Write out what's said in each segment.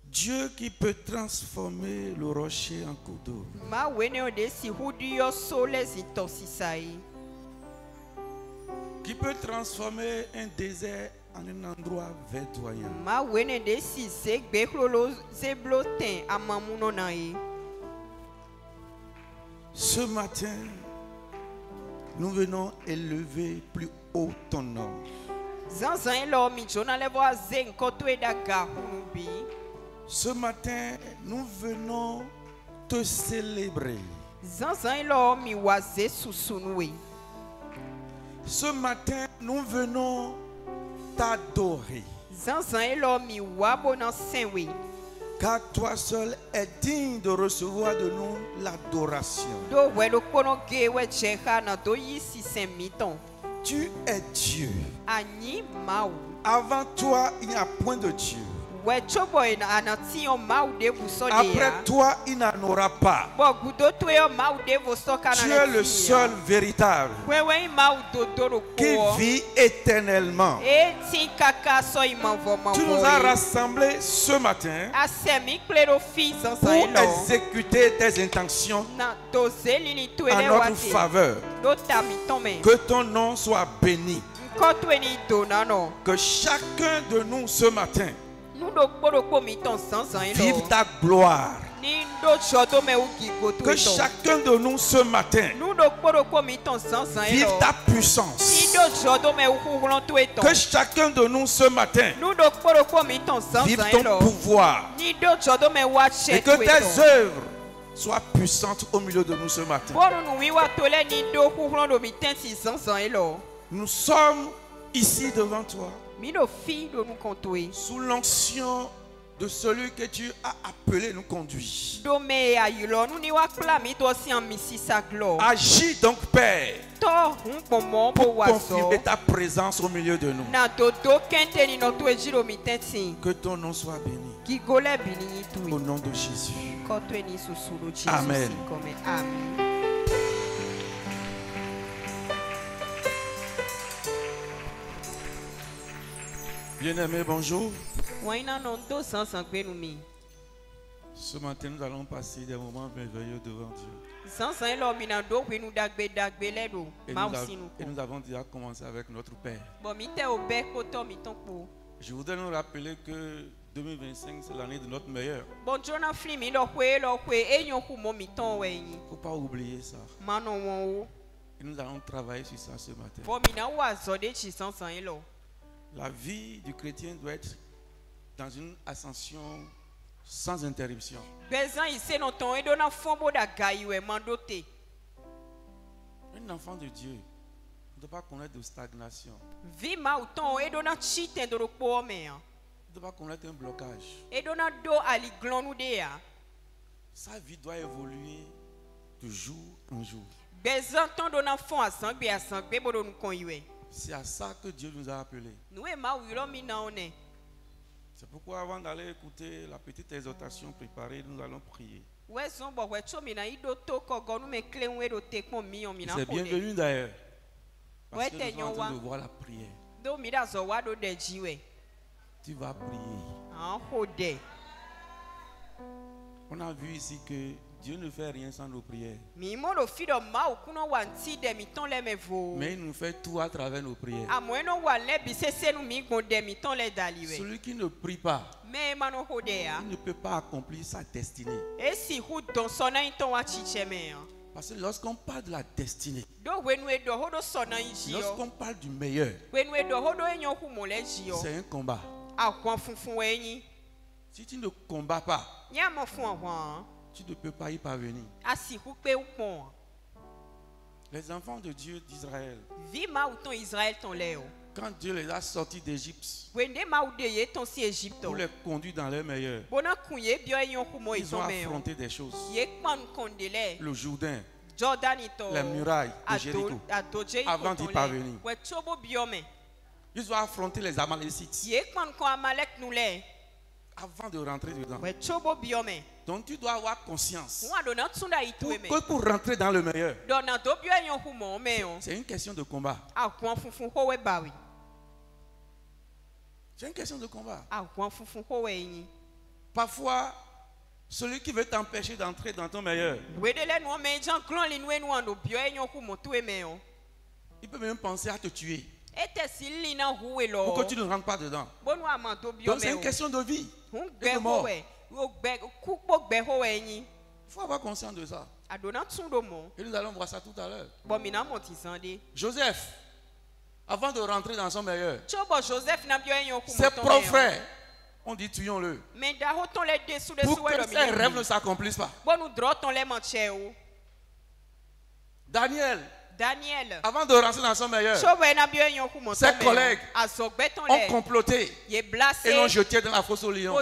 Dieu qui peut transformer le rocher en cours d'eau. Qui peut transformer un désert en un endroit verdoyant. Ce matin, nous venons élever plus haut ton nom. Ce matin, nous venons te célébrer. Ce matin, nous venons t'adorer. Car toi seul es digne de recevoir de nous l'adoration. Tu es Dieu. Avant toi, il n'y a point de Dieu. Après toi, il n'en aura pas. Tu es le seul véritable qui vit éternellement. Tu nous as rassemblés ce matin pour exécuter tes intentions en notre faveur. Que ton nom soit béni. Que chacun de nous ce matin vive ta gloire. Que chacun de nous ce matin vive ta puissance. Que chacun de nous ce matin vive ton pouvoir. Et que tes œuvres soient puissantes au milieu de nous ce matin. Nous sommes ici devant toi sous l'onction de celui que tu as appelé nous conduire. Agis donc, Père, pour confirmer ta présence au milieu de nous. Que ton nom soit béni. Au nom de Jésus. Amen. Bien-aimés, bonjour. Ce matin, nous allons passer des moments merveilleux devant Dieu. Et nous avons déjà commencé avec notre Père. Je voudrais nous rappeler que 2025, c'est l'année de notre meilleur. Il ne faut pas oublier ça. Et nous allons travailler sur ça ce matin. La vie du chrétien doit être dans une ascension sans interruption. Un enfant de Dieu ne doit pas connaître de stagnation. Il ne doit pas connaître un blocage. Sa vie doit évoluer de jour en jour. C'est à ça que Dieu nous a appelés. C'est pourquoi avant d'aller écouter la petite exhortation préparée, nous allons prier. C'est bienvenu d'ailleurs. Parce que nous sommes en train de voir la prière. Tu vas prier. On a vu ici que Dieu ne fait rien sans nos prières. Mais il nous fait tout à travers nos prières. Celui qui ne prie pas, il ne peut pas accomplir sa destinée. Parce que lorsqu'on parle de la destinée, lorsqu'on parle du meilleur, c'est un combat. Si tu ne combats pas, tu ne peux pas y parvenir. Les enfants de Dieu d'Israël, quand Dieu les a sortis d'Égypte pour les conduire dans leur meilleur, ils ont affronté des choses. Le Jourdain, les murailles de Jéricho, avant d'y parvenir. Ils ont affronté les Amalécites avant de rentrer dedans. Donc tu dois avoir conscience que pour rentrer dans le meilleur, c'est une question de combat. C'est une question de combat. Parfois, celui qui veut t'empêcher d'entrer dans ton meilleur, il peut même penser à te tuer pour que tu ne rentres pas dedans. Donc c'est une question de vie et de mort. Il faut avoir conscience de ça. Et nous allons voir ça tout à l'heure. Joseph, avant de rentrer dans son meilleur, ses propres frères ont dit tuons-le pour que ses rêves ne s'accomplissent pas. Daniel, avant de rentrer dans son meilleur, ses collègues ont comploté et l'ont jeté dans la fosse aux lions.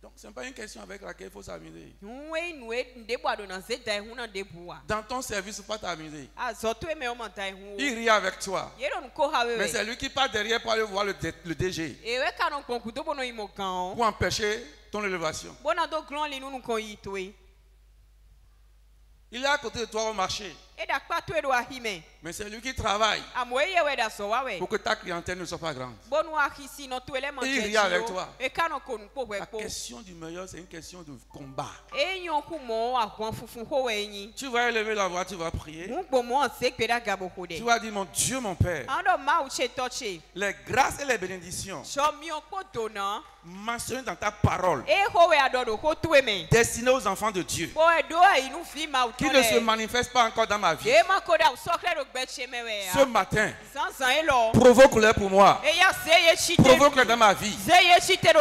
Donc ce n'est pas une question avec laquelle il faut s'amuser. Dans ton service, il ne faut pas t'amuser. Il rit avec toi. Mais c'est lui qui part derrière pour aller voir le DG pour empêcher ton élévation. Il est à côté de toi au marché. Mais c'est lui qui travaille pour que ta clientèle ne soit pas grande. Il rit avec toi. La question du meilleur, c'est une question de combat. Tu vas élever la voix, tu vas prier. Tu vas dire, mon Dieu, mon Père, les grâces et les bénédictions mentionnées dans ta parole, destinées aux enfants de Dieu, qui ne se manifestent pas encore dans ma vie. Ce matin, provoque-les pour moi. Provoque-les dans ma vie.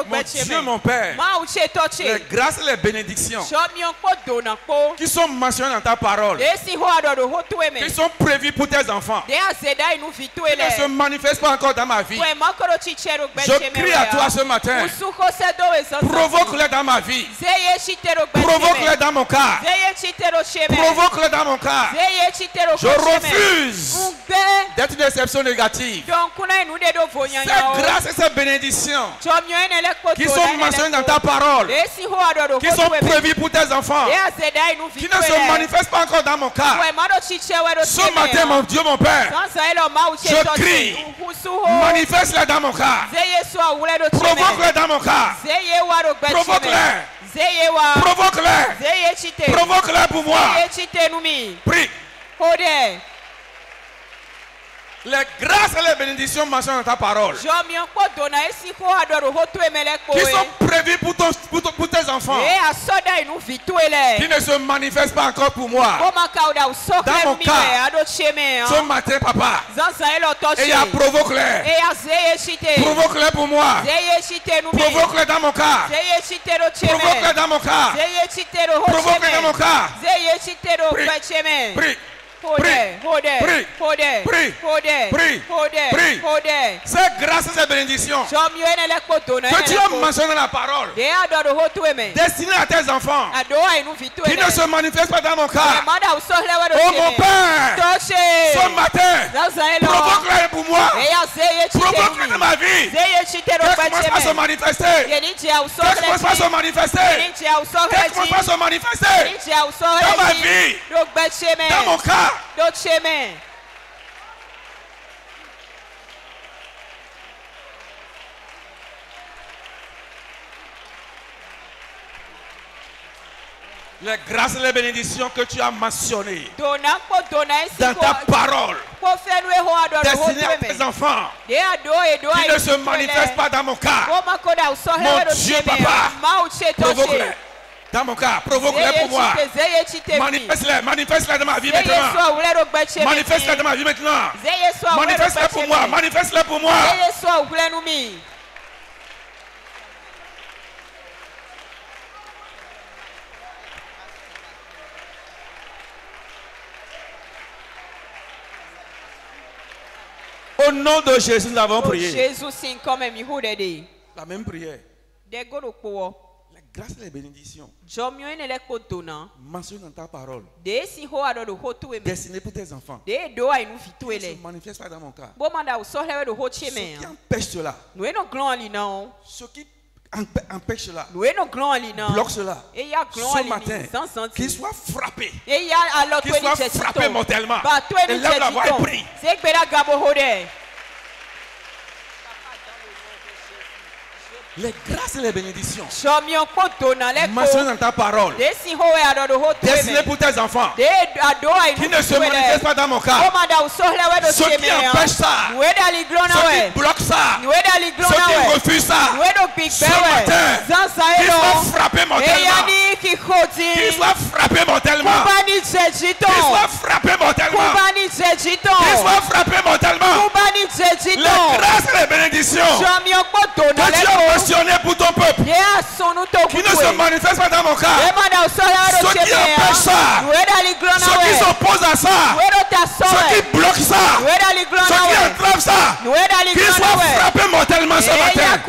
Mon Dieu, mon Père, les grâces et les bénédictions qui sont mentionnées dans ta parole, qui sont prévues pour tes enfants, qui ne se manifestent pas encore dans ma vie. Je crie à toi ce matin. Provoque-les dans ma vie. Provoque-les dans mon cas. Provoque-les dans mon cas. Je refuse d'être une déception négative. Ces grâces et ces bénédictions qui sont mentionnées dans ta parole, qui sont prévues pour tes enfants, qui ne se manifestent pas encore dans mon cas. Ce matin, mon Dieu, mon Père, je crie, manifeste-les dans mon cas. Provoque-les dans mon cas. Provoque-les. Provoque-les. Provoque-les pour moi. Prie. Les grâces et les bénédictions mentionnées dans ta parole, qui sont prévues pour tes enfants, qui ne se manifestent pas encore pour moi. Dans mon cas, ce matin, papa, et provoque-les. Provoque-les pour moi. Provoque-les dans mon cas. Provoque-les dans mon cas. Provoque-les dans mon cas. Prie. Prie. C'est grâce à ces bénédictions que tu as mentionné dans la parole, destinées à tes enfants, qui ne se manifestent pas dans mon cas. Oh mon Père, ce matin, provoque-les pour moi. Provoque-les dans ma vie. Qu'elle commence à se manifester. Qu'elle commence à se manifester. Qu'elle commence à se manifester dans ma vie, dans mon cas. Les grâces et les bénédictions que tu as mentionnées dans ta parole, destinées à tes enfants, qui ne se manifestent pas dans mon cas. Mon Dieu, papa, provoque-les. Dans mon cas, provoque-les pour moi. Manifeste-les dans ma vie maintenant. Manifeste-les dans ma vie maintenant. Manifeste-les pour moi. Manifeste-les pour moi. Au nom de Jésus, nous avons prié. La même prière. Grâce et les bénédictions mentionnées dans ta parole, destinées pour tes enfants, qui ne se manifestent pas dans mon cas. Ce qui empêche cela, ce qui empêche cela, bloque cela, ce matin, qu'il soit frappé, qu'il soit frappé mortellement. Et lève la voix et prie. Les grâces et les bénédictions mentionnées dans ta parole, destinées pour tes enfants, qui ne se manifestent pas dans mon cas. Ceux qui empêchent ça, ceux qui bloquent ça, ceux qui refusent ça, ce matin, qu'ils soient frappés mortellement. Qu'ils soient frappés mortellement. Qu'ils soient frappés mortellement. Qu'ils soient frappés mortellement. Les grâces et les bénédictions que tu as mentionnées pour ton peuple, qui ne se manifestent pas dans mon cas, ceux qui empêchent ça, ceux qui s'opposent à ça, ceux qui bloquent ça, ceux qui entravent ça, qu'ils soient frappés mortellement ce matin.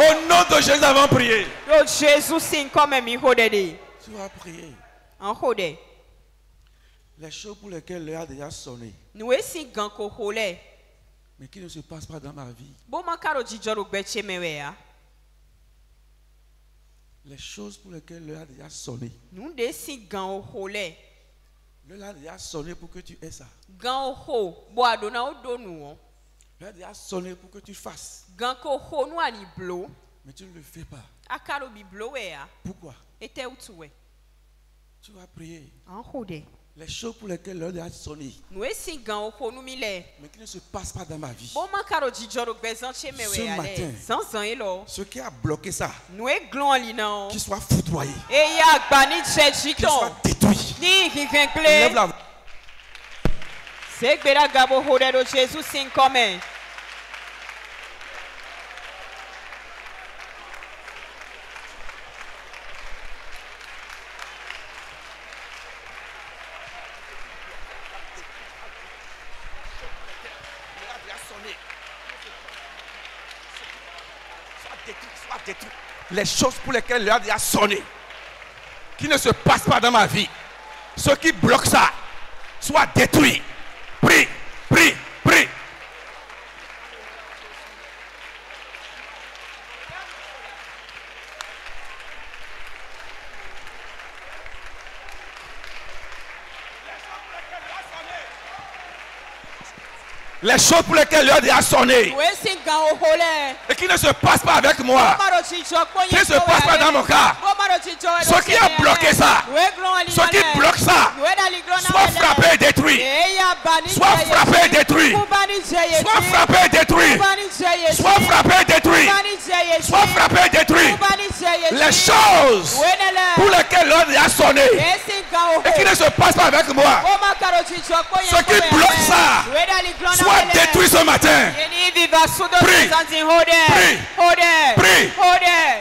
Au nom de Jésus, avons prié. Tu vas prier. Les choses pour lesquelles l'heure a déjà sonné, mais qui ne se passent pas dans ma vie. Les choses pour lesquelles l'heure a déjà sonné. L'heure a déjà sonné pour que tu aies ça. L'heure a déjà sonné pour que tu fasses. Mais tu ne le fais pas. Pourquoi? Tu vas prier. Les choses pour lesquelles l'heure a sonné, mais qui ne se passent pas dans ma vie. Ce matin, ce qui a bloqué ça, qu'il soit foudroyé, qu'il soit détruit. Lève la voix. Les choses pour lesquelles l'heure a sonné, qui ne se passent pas dans ma vie, ceux qui bloquent ça, soient détruits. Prie, prie, prie. Les choses pour lesquelles l'heure a sonné et qui ne se passent pas avec moi, qui ne se passent pas dans mon cas, ceux qui ont bloqué ça, ceux qui bloquent ça, soient frappés et détruits, soient frappés et détruits, soient frappés et détruits, soient frappés et détruits, soient frappés et détruits. Les choses pour lesquelles l'heure a sonné et qui ne se passent pas avec moi, ceux qui bloquent ça, soient détruits ce matin. Prie, prie, prie.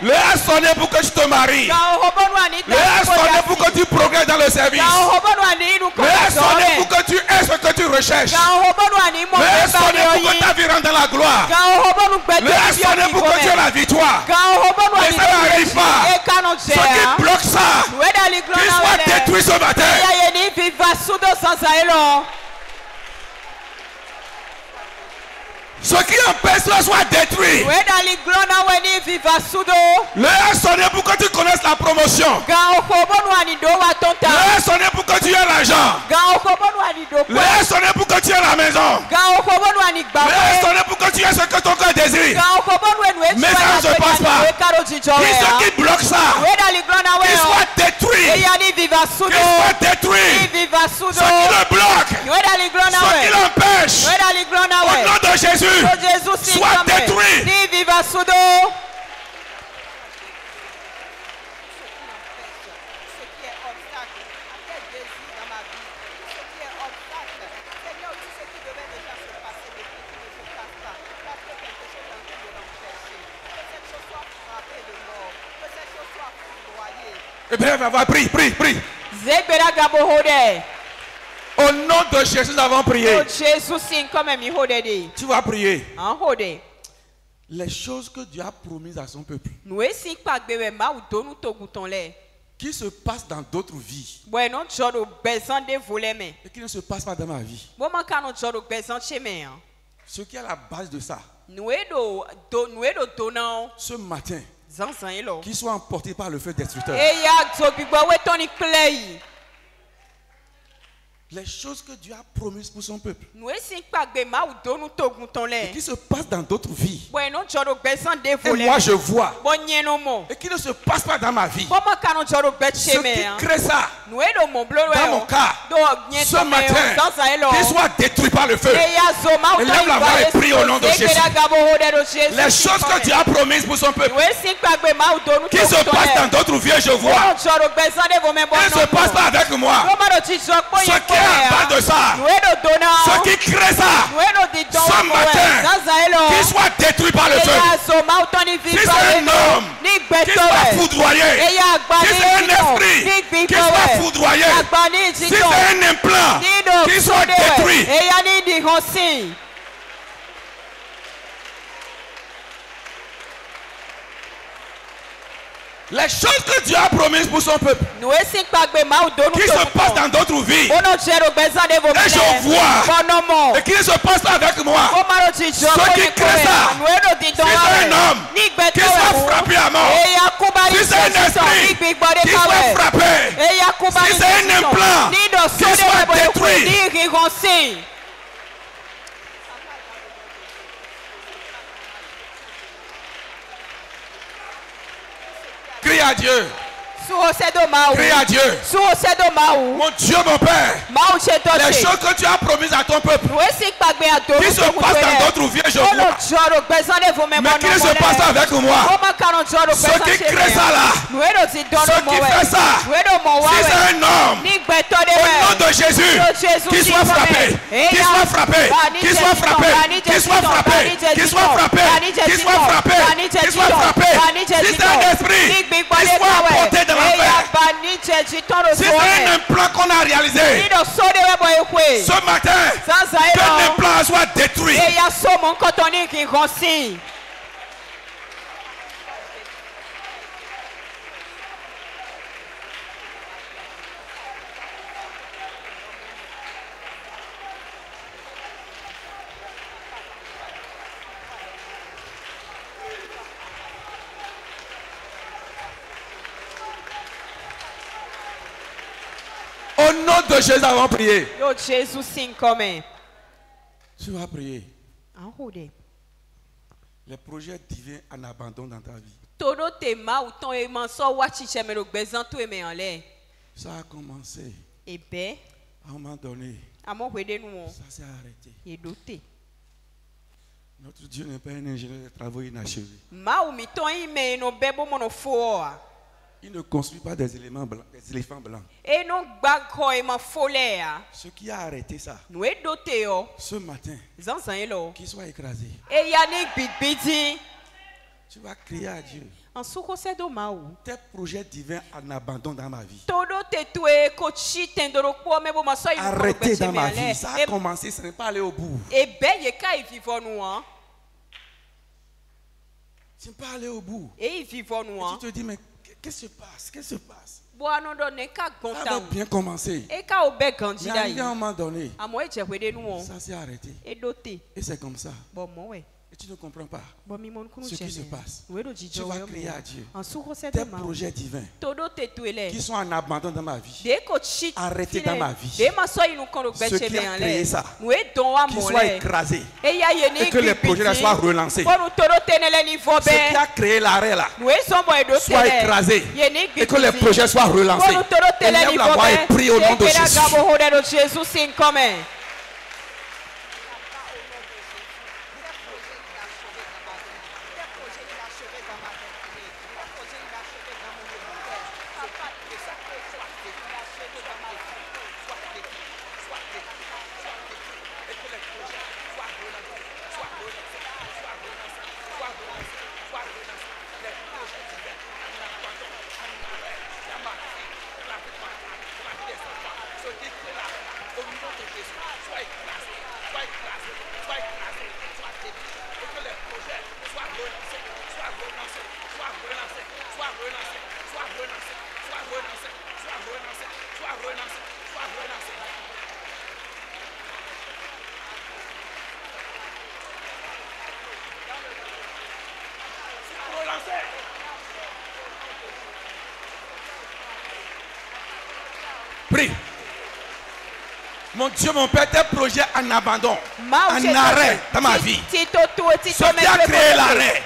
L'heure a sonné pour que tu te maries. L'heure a sonné pour que tu progresses dans le service. L'heure a sonné pour que tu aies ce que tu recherches. L'heure a sonné pour que ta vie rentre dans la gloire. L'heure a sonné pour que tu aies la victoire. Mais ça n'arrive pas. Ceux qui bloquent ça, qu'ils soient détruits ce matin. Ceux qui empêchent cela soient détruits. L'heure a sonné pour que tu connaisses la promotion. L'heure a sonné pour que tu aies l'argent. L'heure a sonné pour que tu aies la maison. L'heure a sonné pour que tu aies ce que ton cœur désire. Mais ça ne se passe pas. Qui ceux qui bloquent ça, qu'ils soient détruits. Qu'ils soient détruits. Ceux qui le bloquent, ceux qui l'empêchent, au nom de Jésus, sois détruit. Eh bien, va, prie, prie, prie. Au nom de Jésus, nous avons prié. Tu vas prier. Les choses que Dieu a promises à son peuple, qui se passent dans d'autres vies, et qui ne se passent pas dans ma vie. Ce qui est à la base de ça, ce matin, qu'ils soient emportés par le feu destructeur. Les choses que Dieu a promises pour son peuple, et qui se passent dans d'autres vies, et moi je vois, et qui ne se passe pas dans ma vie. Ce qui crée ça, dans mon cas, ce matin, qu'ils soient détruits par le feu. Élève la voix et prie au nom de Jésus. Les choses que Dieu a promises pour son peuple, qui se passent dans d'autres vies, je vois, qui ne se passent pas avec moi. Ce qui est à part de ça, ce qui crée ça, ce matin, qu'il soit détruit par le feu. Si c'est un homme, qu'il soit foudroyé. Si c'est un esprit, qu'il soit foudroyé. Si c'est un implant, qu'il soit détruit. Les choses que Dieu a promises pour son peuple, qui se passent dans d'autres vies, et je vois, et qui ne se passe pas avec moi, ce qui crée ça, si c'est un homme, qui soit frappé à mort, si c'est un esprit, qui soit frappé, si c'est un implant, qui soit détruit. Crie à Dieu. Crie à Dieu. Mon Dieu, mon Père, les choses que tu as promises à ton peuple, qui se passent dans d'autres vies, je vois, mais qui ne se passent pas avec moi. Ce qui crée ça là, ce qui fait ça, si c'est un homme, au nom de Jésus, qu'il soit frappé, qu'il soit frappé, qu'il soit frappé, qu'il soit frappé, qu'il soit frappé, qu'il soit frappé, qu'il soit frappé. Si c'est un esprit, qu'il soit emporté dans l'enfer. Si c'est un implant qu'on a réalisé, ce matin, que l'implant soit détruit. Au nom de Jésus, avons prié. Tu vas prier. Les projets divins en abandon dans ta vie. Ça a commencé. À un moment donné, ça s'est arrêté. Notre Dieu n'est pas un ingénieur de travaux inachevés. Il ne construit pas des éléphants blancs. Ce qui a arrêté ça, ce matin, qu'il soit écrasé. Tu vas crier à Dieu. Tes projets divins en abandon dans ma vie. Arrêtez dans ma vie. Ça a commencé, ce n'est pas aller au bout. Ce n'est pas aller au bout. Et tu te dis, mais qu'est-ce qui se passe? Qu'est-ce qui se passe? Ça avait bien commencé. Mais arrivé à un moment donné, ça s'est arrêté. Et c'est comme ça. Et tu ne comprends pas ce qui se passe. Tu vas crier à Dieu. Tes projets divins qui sont en abandon dans ma vie, arrêtés dans ma vie. Ce qui a créé ça, qu'ils soient écrasés et que les projets soient relancés. Ce qui a créé l'arrêt là, soit écrasé et que les projets soient relancés. Élève la voix et prie au nom de Jésus. Prie. Mon Dieu, mon Père, tes projets en abandon, en arrêt dans ma vie. Ce qui a créé l'arrêt,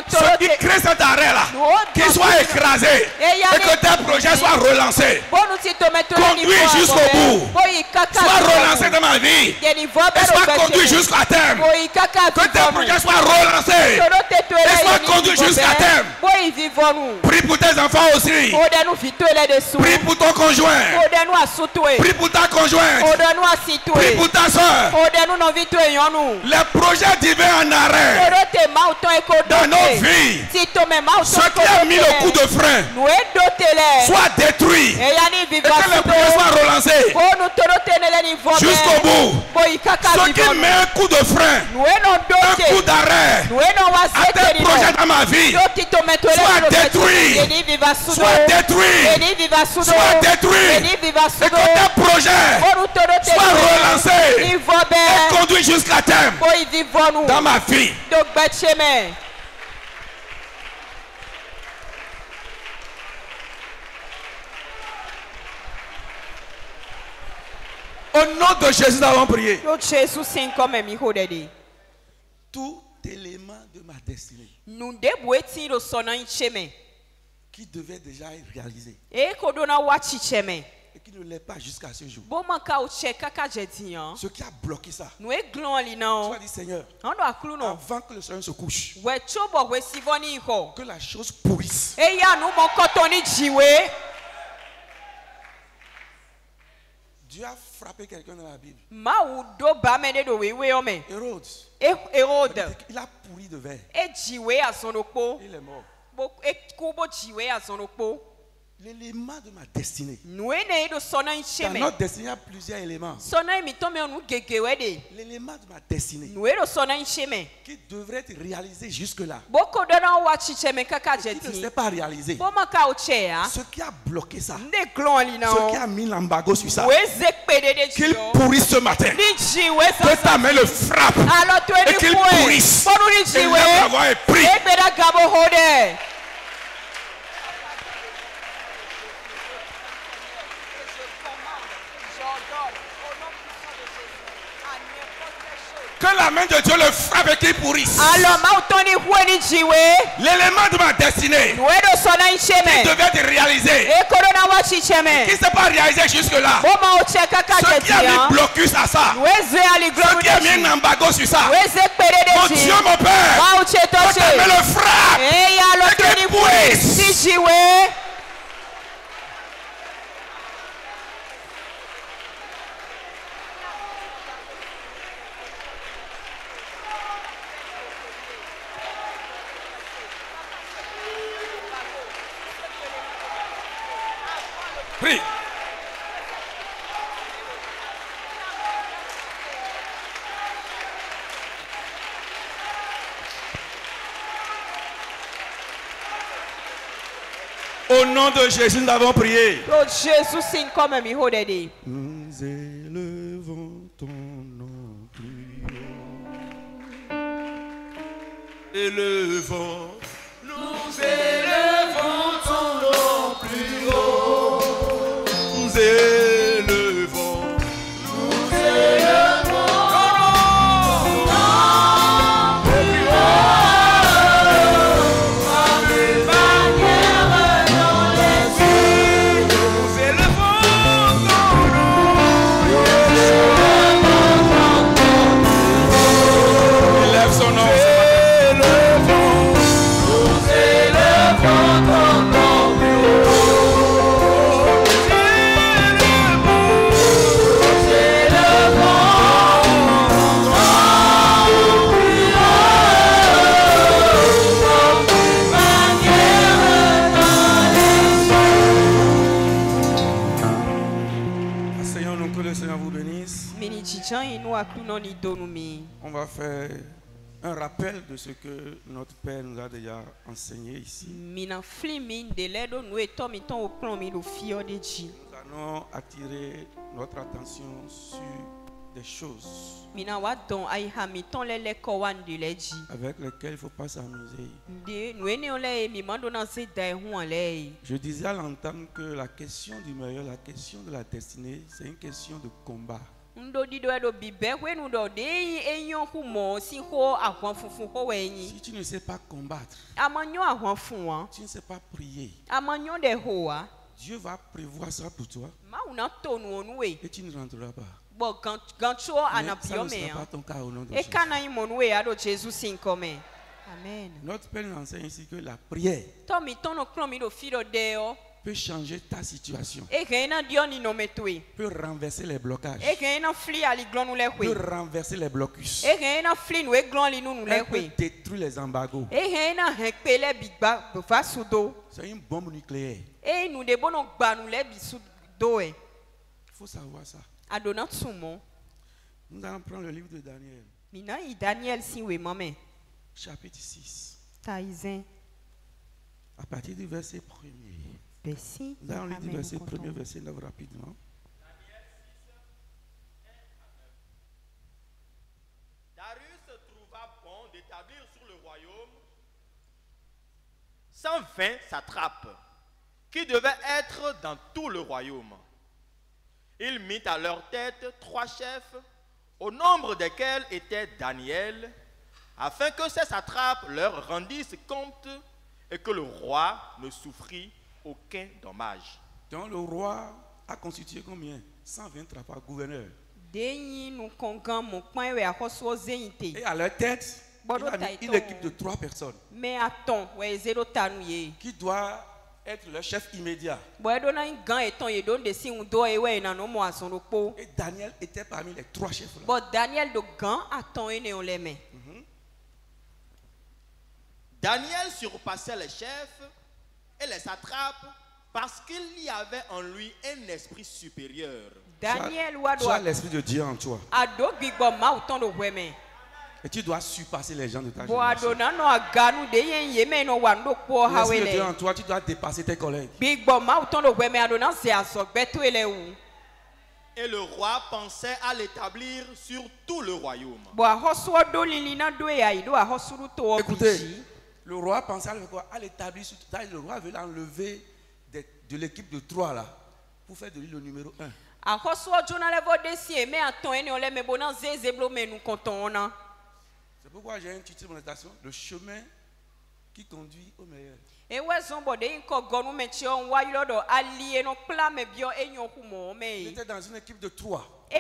ce qui crée cet arrêt-là, qu'il soit écrasé et que tes projets soient relancés. Conduit jusqu'au bout. Soit relancé dans ma vie et soit conduit jusqu'à terme. Que tes projets soient relancés et soient conduits jusqu'à terme. Prie pour tes enfants aussi. Prie pour ton conjoint. Prie pour ta conjointe. Prie pour ta soeur. Les projets divins en arrêt dans nos vies, ce qui a mis le coup de frein soit détruit et que les projets soient relancés jusqu'au bout. Ce qui met un coup de frein, un coup d'arrêt à tes projets dans ma vie soit détruit, soit détruit, soit détruit, et que tes projets soient relancés et conduits jusqu'à terme dans ma vie. Au nom de Jésus, nous avons prié. Tout élément de ma destinée qui devait déjà être réalisé et qui ne l'est pas jusqu'à ce jour. Ce qui a bloqué ça. Tu vas dire, Seigneur, avant que le soleil se couche, que la chose pourrisse. Dieu a frappé quelqu'un dans la Bible. Hérode. Il a pourri de verre. Il est mort. L'élément de ma destinée. Dans notre destinée, il y a plusieurs éléments. L'élément de ma destinée qui devrait être réalisé jusque-là, qui ne s'est pas réalisé. Ce qui a bloqué ça, ce qui a mis l'embargo sur ça, qu'il pourrisse ce matin. Que ta main le frappe et qu'il pourrisse. Et lève la voix et prie. Que la main de Dieu le frappe et qu'il pourrisse. L'élément de ma destinée qui devait être réalisé, qui ne s'est pas réalisé jusque-là, ce qui a mis blocus à ça, ce qui a mis un embargo sur ça, mon Dieu, mon Père, que ta main le frappe et qu'il pourrisse. Prie. Au nom de Jésus, nous avons prié. Nous élevons ton nom plus haut. Élevons. Nous élevons ton nom plus haut. Nous élevons. Nous élevons. Son nom. On va faire un rappel de ce que notre Père nous a déjà enseigné ici. Nous allons attirer notre attention sur des choses avec lesquelles il ne faut pas s'amuser. Je disais à l'entame que la question du meilleur, la question de la destinée, c'est une question de combat. Si tu ne sais pas combattre, tu ne sais pas prier, Dieu va prévoir ça pour toi et tu ne rentreras pas. Mais ça ne sera pas ton cas au nom de Jésus. Amen. Notre Père nous enseigne ici que la prière peut changer ta situation, peut renverser les blocages, peut renverser les blocus, elle peut détruire les embargos. C'est une bombe nucléaire. Il faut savoir ça. Nous allons prendre le livre de Daniel. Chapitre 6. À partir du verset 1er. Nous allons lire du verset 1er, verset 9 rapidement. Darius trouva bon d'établir sur le royaume 120 satrapes qui devaient être dans tout le royaume. Il mit à leur tête 3 chefs, au nombre desquels était Daniel, afin que ces satrapes leur rendissent compte et que le roi ne souffrit aucun dommage. Donc le roi a constitué combien? 120 satrapes gouverneurs. Et à leur tête, il a mis une équipe de 3 personnes qui doit être le chef immédiat. Et Daniel était parmi les 3 chefs là. Daniel surpassait les chefs et les satrapes parce qu'il y avait en lui un esprit supérieur. Tu as l'esprit de Dieu en toi. Et tu dois surpasser les gens de ta génération. L'esprit de Dieu en toi, tu dois dépasser tes collègues. Et le roi pensait à l'établir sur tout le royaume. Écoutez, le roi pensait à l'établir sur tout. Le roi veut l'enlever de l'équipe de 3 là pour faire de lui le numéro 1. C'est pourquoi j'ai intitulé mon méditation le chemin qui conduit au meilleur. Ils étaient dans une équipe de 3. Ils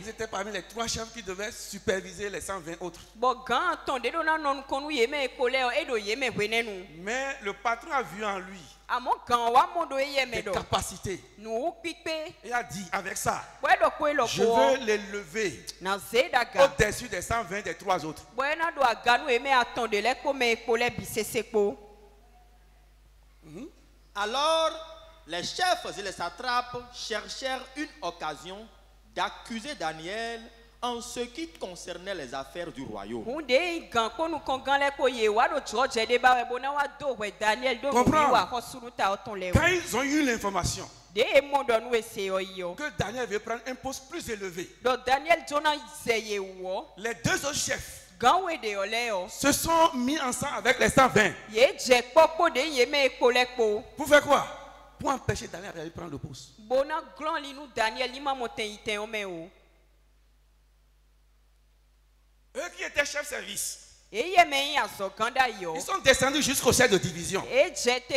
étaient parmi les 3 chefs qui devaient superviser les 120 autres. Mais le patron a vu en lui des capacités. Il a dit avec ça, je veux les lever au-dessus des 120 des 3 autres. Alors les chefs et les satrapes cherchèrent une occasion d'accuser Daniel en ce qui concernait les affaires du royaume. Comprends? Quand ils ont eu l'information que Daniel veut prendre un poste plus élevé, les 2 autres chefs se sont mis ensemble avec les 120. Pour faire quoi? Pour empêcher Daniel de prendre le poste. Eux qui étaient chefs de service, ils sont descendus jusqu'au chef de division. Les 120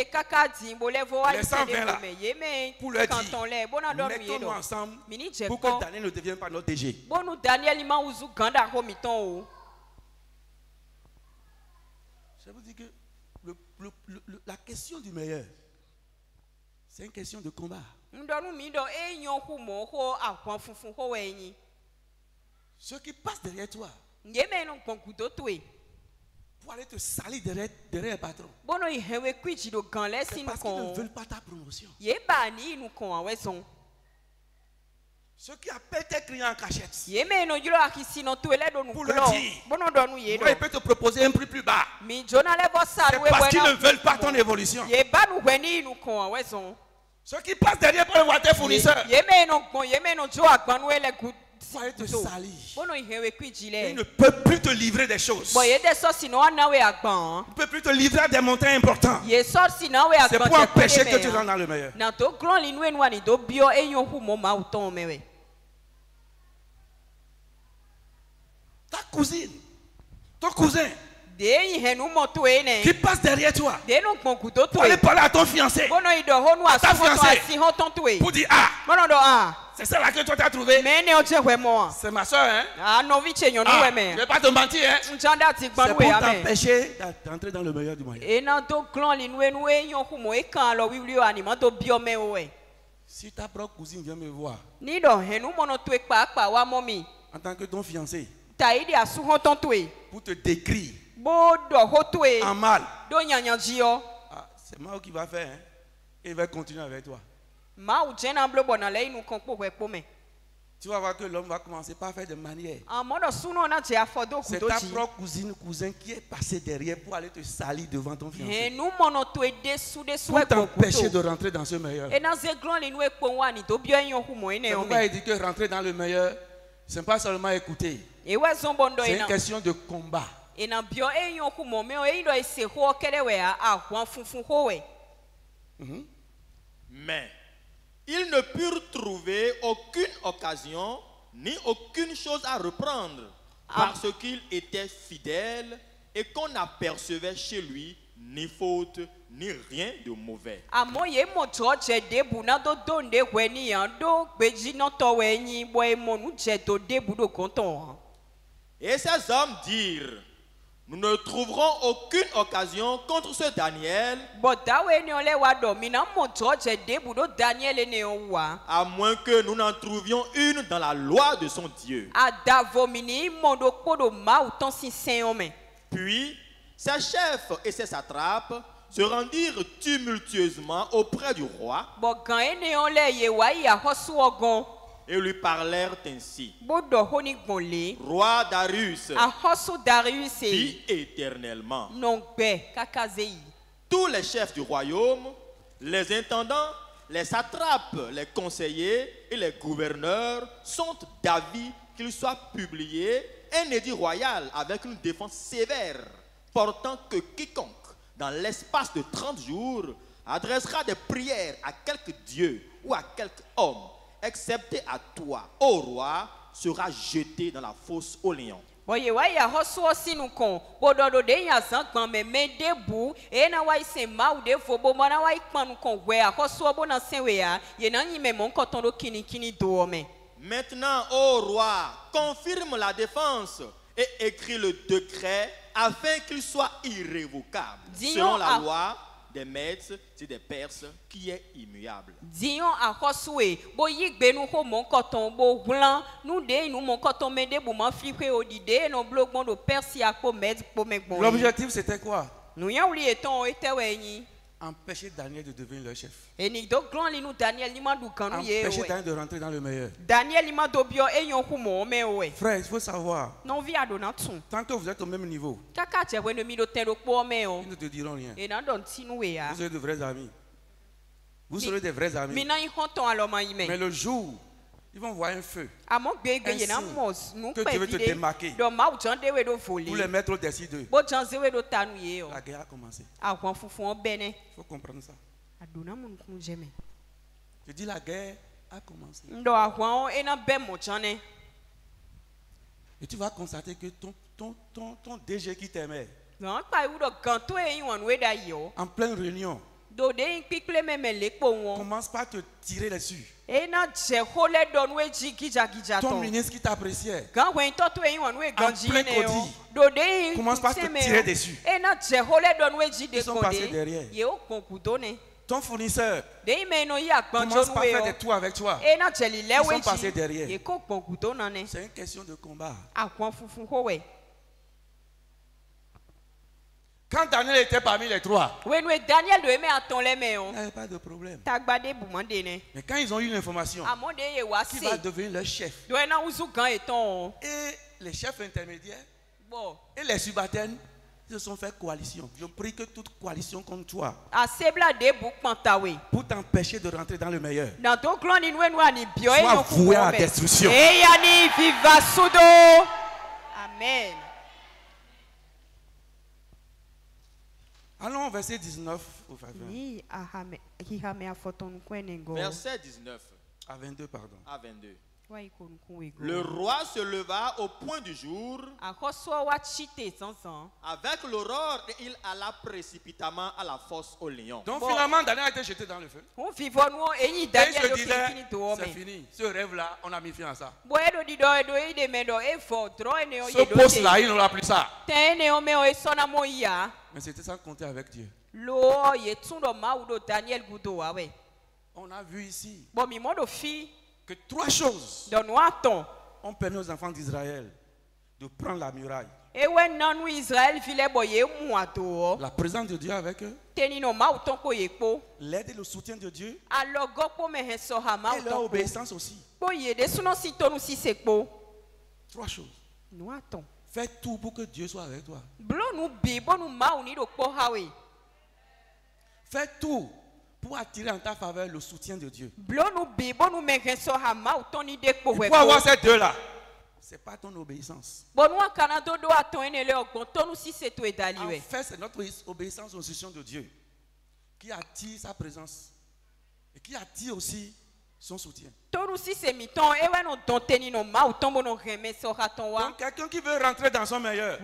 là, pour leur dire, mettons-nous ensemble pour que Daniel ne devienne pas notre DG. Je vous dis que la question du meilleur, c'est une question de combat. Ceux qui passent derrière toi pour aller te salir derrière le patron, c'est parce qu'ils ne veulent pas ta promotion. Ceux qui appellent tes clients en cachette. Pour le dire. Il peut te proposer un prix plus bas. C'est parce qu'ils ne veulent pas ton évolution. Ceux qui passent derrière pour voir tes fournisseurs. Ils te salissent. Ils ne peuvent plus te livrer des choses. Ils ne peuvent plus te livrer des montants importants. C'est pour empêcher que tu rentres dans le meilleur. Ta cousine, ton cousin, qui passe derrière toi pour aller parler à ton fiancé, à ta fiancée, pour dire c'est ça là que toi t'as trouvé. C'est ma soeur, hein? Je ne vais pas te mentir, hein? C'est pour t'empêcher d'entrer dans le meilleur du moyen. Si ta propre cousine vient me voir en tant que ton fiancé, pour te décrire en mal, c'est Mao qui va faire, hein? Il va continuer avec toi. Tu vas voir que l'homme va commencer par faire des manières. C'est ta propre cousine ou cousin qui est passé derrière pour aller te salir devant ton fiancé. Pour t'empêcher de rentrer dans ce meilleur. C'est pourquoi il dit que rentrer dans le meilleur, ce n'est pas seulement écouter. C'est une question de combat. Mais ils ne purent trouver aucune occasion ni aucune chose à reprendre parce qu'il était fidèle et qu'on n'apercevait chez lui ni faute ni rien de mauvais. Et ces hommes dirent: nous ne trouverons aucune occasion contre ce Daniel, à moins que nous n'en trouvions une dans la loi de son Dieu. Puis, ses chefs et ses satrapes se rendirent tumultueusement auprès du roi et lui parlèrent ainsi: Roi Darius, vis éternellement. Tous les chefs du royaume, les intendants, les satrapes, les conseillers et les gouverneurs sont d'avis qu'il soit publié un édit royal avec une défense sévère, portant que quiconque, dans l'espace de 30 jours, adressera des prières à quelque dieu ou à quelque homme, excepté à toi, ô roi, sera jeté dans la fosse aux lions. Maintenant, ô roi, confirme la défense et écris le décret afin qu'il soit irrévocable, selon la loi des Mèdes et des Perses qui est immuable. L'objectif c'était quoi? Empêcher Daniel de devenir le chef. Empêcher Daniel de rentrer dans le meilleur. Frère, il faut savoir, tant que vous êtes au même niveau, ils ne te diront rien. Vous serez de vrais amis. Vous serez des vrais amis. Mais le jour, ils vont voir un feu, un signe que tu veux te démarquer pour les mettre au-dessus d'eux. La guerre a commencé. Il faut comprendre ça. Je dis la guerre a commencé. Et tu vas constater que ton DG qui t'aimait, en pleine réunion, commence par te tirer dessus. Ton ministre qui t'appréciait, en plein côté, commence par te tirer dessus. Ils sont passés derrière. Ton fournisseur commence par faire des tours avec toi. Ils sont passés derrière. C'est une question de combat. Quand Daniel était parmi les trois, il n'y avait pas de problème. Mais quand ils ont eu l'information qui va devenir leur chef, et les chefs intermédiaires et les subalternes, ils se sont fait coalition. Je prie que toute coalition contre toi, pour t'empêcher de rentrer dans le meilleur, soit vouée à la destruction. Amen. Allons au verset 19 au 20. Verset 19 à 22, pardon. À 22. Le roi se leva au point du jour avec l'aurore et il alla précipitamment à la fosse aux lions. Donc finalement, Daniel a été jeté dans le feu. Et il se disait, c'est fini. Ce rêve-là, on a mis fin à ça. Ce poste-là, il n'aura plus ça. Mais c'était sans compter avec Dieu. On a vu ici que trois choses ont permis aux enfants d'Israël de prendre la muraille. La présence de Dieu avec eux, l'aide et le soutien de Dieu, et leur obéissance aussi. Trois choses. Fais tout pour que Dieu soit avec toi. Fais tout pour attirer en ta faveur le soutien de Dieu. Et pour avoir ces deux-là, ce n'est pas ton obéissance. En fait, c'est notre obéissance aux instructions de Dieu qui attire sa présence et qui attire aussi son soutien. Donc quelqu'un qui veut rentrer dans son meilleur,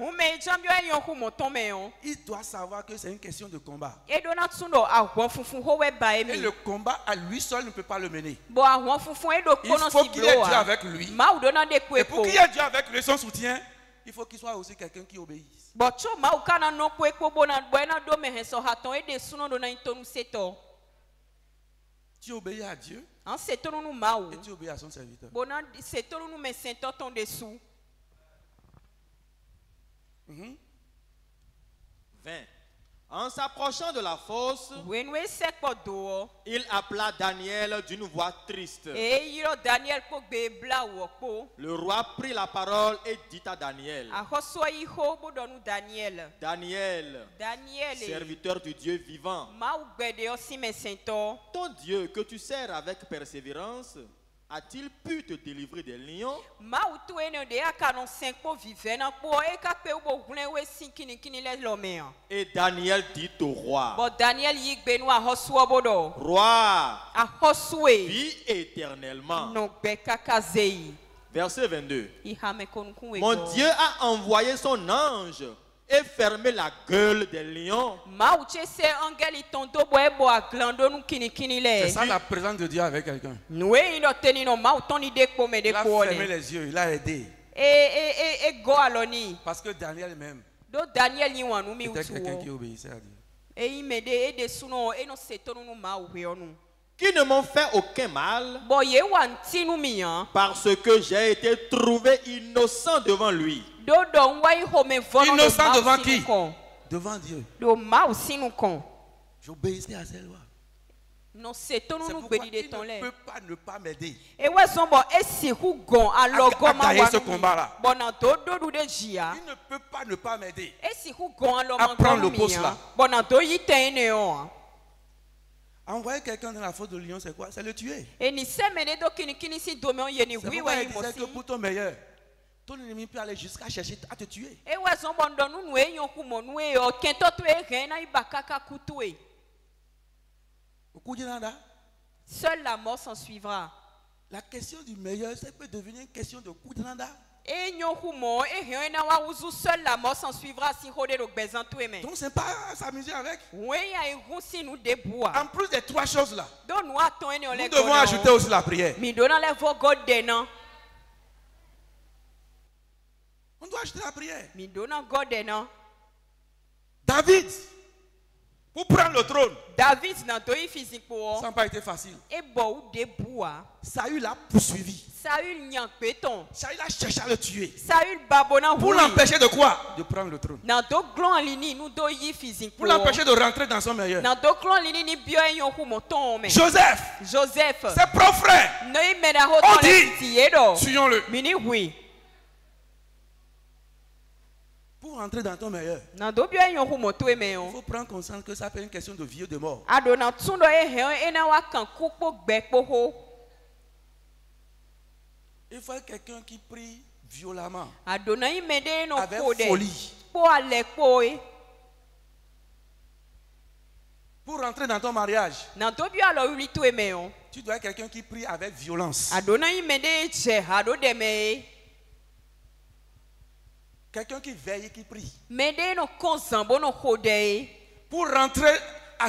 il doit savoir que c'est une question de combat. Et le combat à lui seul ne peut pas le mener. Il faut qu'il y ait Dieu avec lui. Et pour qu'il y ait Dieu avec lui, son soutien, il faut qu'il soit aussi quelqu'un qui obéisse. Tu obéis à Dieu et tu obéis à son serviteur. 20. En s'approchant de la fosse, il appela Daniel d'une voix triste. Le roi prit la parole et dit à Daniel, Daniel, serviteur du Dieu vivant, ton Dieu que tu sers avec persévérance, a-t-il pu te délivrer des lions? Et Daniel dit au roi, Roi, vis éternellement. Verset 22. Mon Dieu a envoyé son ange et fermé la gueule des lions. C'est ça la présence de Dieu avec quelqu'un. Il a fermé les yeux, il a aidé. Parce que Daniel même était quelqu'un qui obéissait à Dieu. Qui ne m'ont fait aucun mal, parce que j'ai été trouvé innocent devant lui. Innocent devant qui? Devant Dieu. J'obéissais à ses lois. C'est pourquoi il ne peut pas ne pas m'aider à gagner ce combat-là. Il ne peut pas ne pas m'aider à prendre le poste là. Envoyer quelqu'un dans la fosse de lion, c'est quoi? C'est le tuer. C'est pourquoi il disait que pour ton meilleur, ton ennemi peut aller jusqu'à chercher à te tuer. Seule la mort s'en suivra. La question du meilleur, ça peut devenir une question de coup de nanda. Seule la mort s'en suivra si donc c'est pas s'amuser avec. En plus des trois choses là, nous devons ajouter aussi la prière. On doit ajouter la prière. David, Pour prendre le trône. David n'a pas eu physique pour. Ça n'a pas été facile. Et bon de bois. Saül l'a poursuivi. Saül n'y a béton. Saül a cherché à le tuer. Saül babona. Pour l'empêcher de quoi? De prendre le trône. N'a do glon lini nous do y physique. Pour l'empêcher de rentrer dans son meilleur. N'a do glon lini ni bio yon kumoton me. Joseph. Ses propres frères. On dit. Suivons-le. Mini oui. Pour entrer dans ton meilleur, il faut prendre conscience que ça peut être une question de vie ou de mort. Il faut quelqu'un qui prie violemment, avec folie. Pour rentrer dans ton mariage, tu dois être quelqu'un qui prie avec violence. Quelqu'un qui veille et qui prie. Pour rentrer à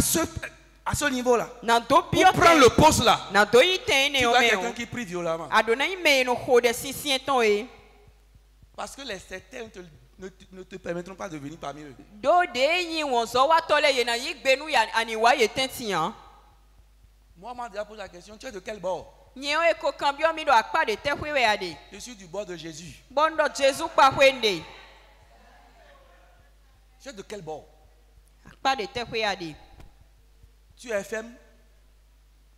ce niveau-là, pour prendre le poste là, tu dois quelqu'un qui prie violemment. Parce que les sectaires ne te permettront pas de venir parmi eux. Moi, on m'a déjà posé la question, tu es de quel bord? Je suis du bord de Jésus. Tu es de quel bord? Tu es FM?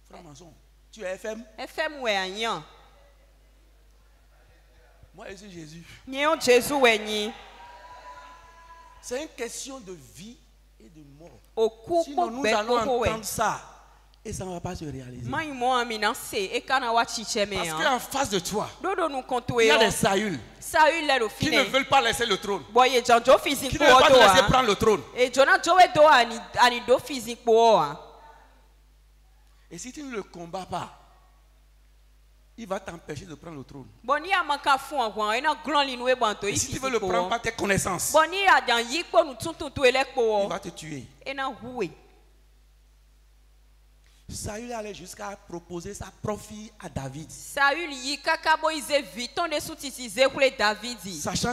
Franc-maçon. Tu es FM? Moi, je suis Jésus. C'est une question de vie et de mort. Sinon, nous allons entendre ça. Et ça ne va pas se réaliser. Parce qu'en face de toi, il y a des Saül qui ne veulent pas laisser le trône. Qui ne veulent pas te laisser prendre le trône. Et si tu ne le combats pas, il va t'empêcher de prendre le trône. Et si tu veux le prendre par tes connaissances, il va te tuer. Saül allait jusqu'à proposer sa propre fille à David. Sachant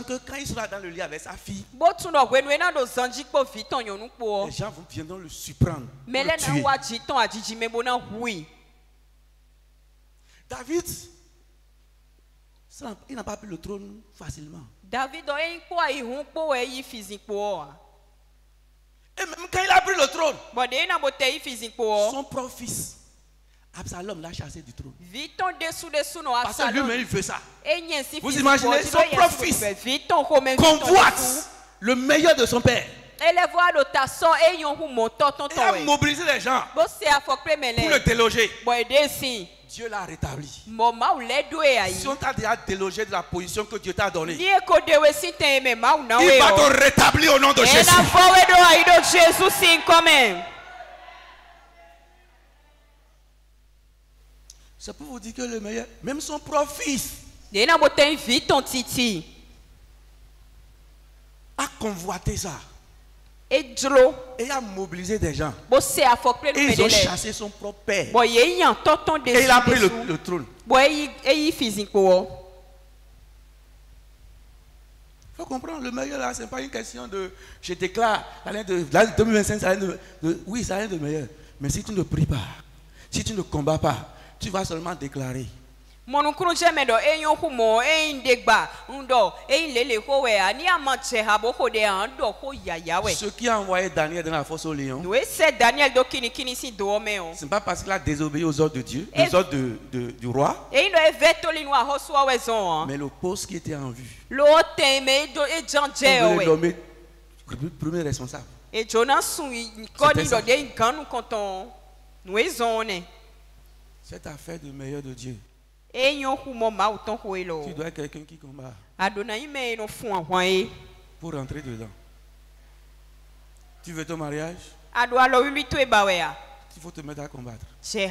que quand il sera dans le lit avec sa fille, les gens viendront le surprendre. Le tuer. David, il n'a pas pris le trône facilement. Et même quand il a pris le trône, son propre fils, Absalom, l'a chassé du trône. Parce que lui-même, il fait ça. Vous imaginez, son propre fils convoite le meilleur de son père. Et a mobilisé les gens pour le déloger. Dieu l'a rétabli. Si on t'a déjà délogé de la position que Dieu t'a donnée, il va te rétablir au nom de Jésus. C'est pour vous dire que le meilleur, même son propre fils, a convoité ça. Et a mobilisé des gens. Et ils ont chassé son propre père. Et il a pris le trône. Il faut comprendre, le meilleur là, ce n'est pas une question de je déclare, l'année 2025, ça vient oui, ça vient de meilleur. Mais si tu ne pries pas, si tu ne combats pas, tu vas seulement déclarer. Ce qui a envoyé Daniel dans la fosse au lion, ce n'est pas parce qu'il a désobéi aux ordres de Dieu, aux ordres du roi, mais le poste qui était en vue. On veut le nommer premier responsable. Cette affaire de meilleur de Dieu, tu dois être quelqu'un qui combat pour rentrer dedans. Tu veux ton mariage, il faut te mettre à combattre. Tu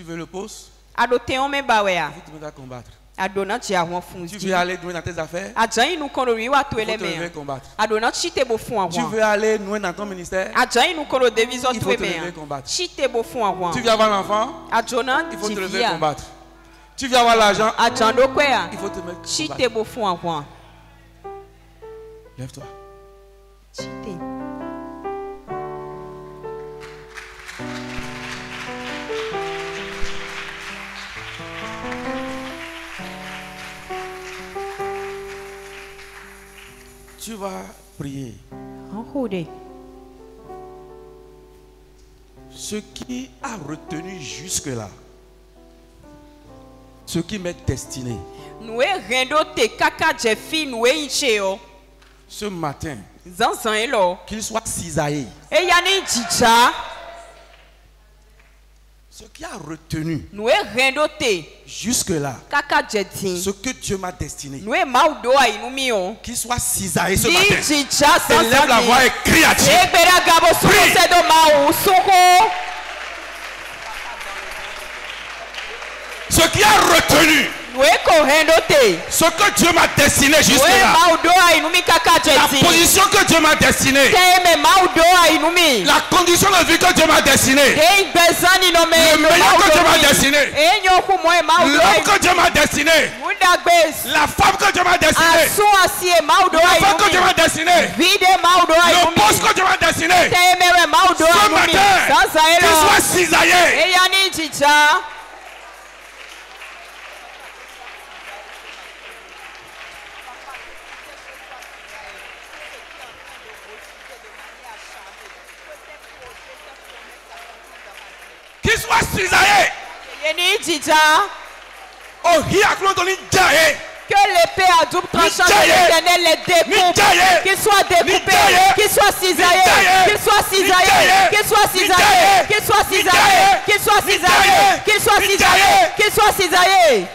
veux le poste, il faut te mettre à combattre. Tu veux aller loin dans tes affaires, il faut te lever et combattre. Tu veux aller loin dans ton ministère, il faut te lever et combattre. Tu veux avoir l'enfant, il faut te lever et combattre. Tu veux avoir l'argent, il faut te mettre à combattre. Lève-toi. Tu vas prier. Ce qui a retenu jusque-là, ce qui m'est destiné, ce matin, qu'il soit cisaillé. Ce qui a retenu jusque-là, ce que Dieu m'a destiné, qu'il soit cisaillé ce matin. Élève la voix et crie à Dieu. Ce qui a retenu ce que Dieu m'a destiné jusque-là, la position que Dieu m'a destinée, la condition de vie que Dieu m'a destinée, le meilleur que Dieu m'a destiné, l'homme que Dieu m'a destiné, la femme que Dieu m'a destinée, l'enfant que Dieu m'a destiné, le poste que Dieu m'a destiné, ce matin, qu'il soit cisaillé. Qu'il soit cisaillé. Oh, que l'épée à double tranchant de l'Éternel les découpe, qu'il soit découpé, qu'il soit cisaillé, qu'il soit cisaillé, qu'il soit cisaillé, qu'il soit cisaillé, qu'il soit cisaillé, qu'il soit cisaillé, qu'il soit cisaillé.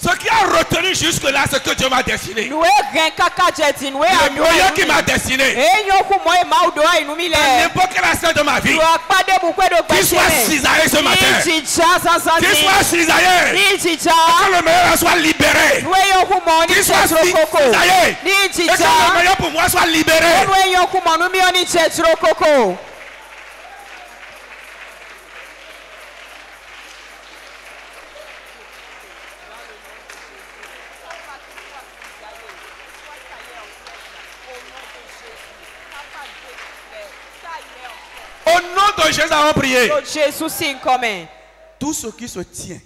Ce qui a retenu jusque-là ce que Dieu m'a destiné, le meilleur qui m'a destiné, à n'importe quel instant de ma vie, qu'il soit cisaillé ce matin, qu'il soit cisaillé, que le meilleur soit libéré, qu'il soit cisaillé, et que le meilleur pour moi soit libéré. Au nom de Jésus, avons prié. Tout ce qui se tient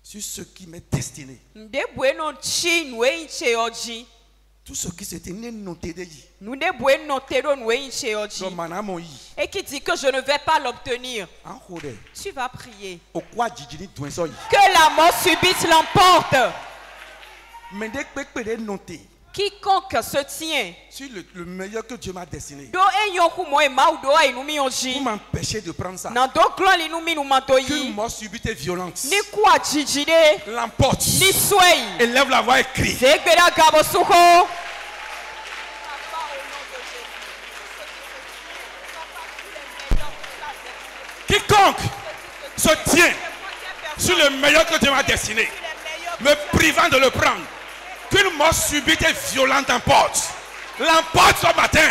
sur ce qui m'est destiné, tout ce qui se tient noté de et qui dit que je ne vais pas l'obtenir, tu vas prier que la mort subite l'emporte. Quiconque se tient sur le meilleur que Dieu m'a destiné pour m'empêcher de prendre ça, qu'une mort subite et violente l'emporte, élève la voix et crie. Quiconque se tient sur le meilleur que Dieu m'a destiné, me privant de le prendre, qu'une mort subite et violente l'emporte. L'emporte ce matin.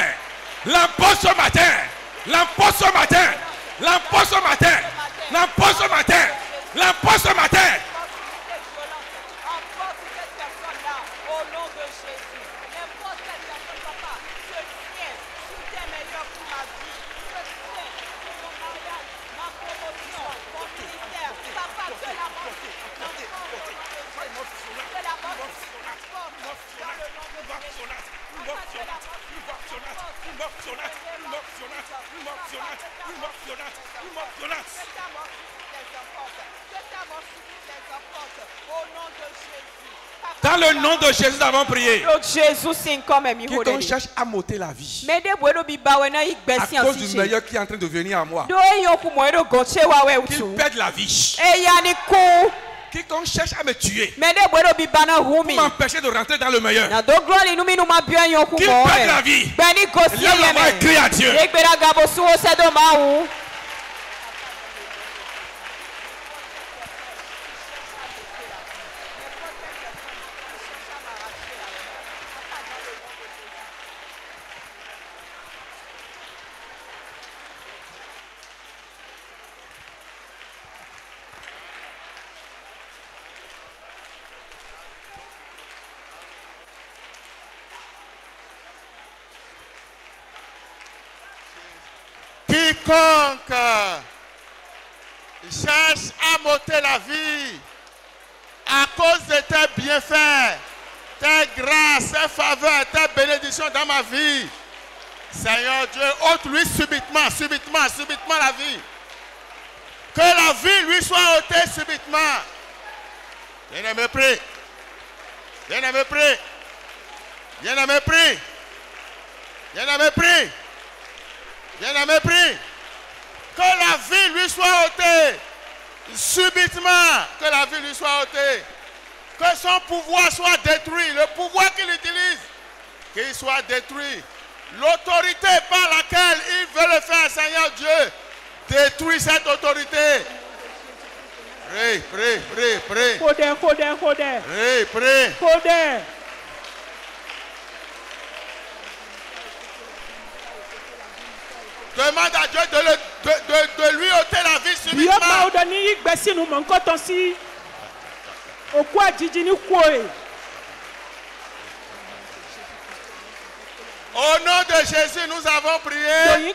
L'emporte ce matin. L'emporte ce matin. L'emporte ce matin. L'emporte ce matin. L'emporte ce matin. Dans le nom de Jésus, nous avons prié. Quiconque cherche à m'ôter la vie à cause du meilleur qui est en train de venir à moi, qu'il perde la vie. Quiconque cherche à me tuer pour m'empêcher de rentrer dans le meilleur, qu'il perde la vie. Lève la voix et crie à Dieu. cherche à m'ôter la vie à cause de tes bienfaits, tes grâces, tes faveurs, tes bénédictions dans ma vie. Seigneur Dieu, ôte-lui subitement la vie. Que la vie lui soit ôtée subitement. Bien-aimé, prie. Bien-aimé, prie. Bien-aimé, prie. Bien-aimé, prie. Bien-aimé, prie. Que la vie lui soit ôtée. Subitement, que la vie lui soit ôtée. Que son pouvoir soit détruit. Le pouvoir qu'il utilise, qu'il soit détruit. L'autorité par laquelle il veut le faire, Seigneur Dieu, détruis cette autorité. Prie, prie, prie, prie. Prie, prie. Demande à Dieu de lui ôter la vie subitement. Au nom de Jésus, nous avons prié.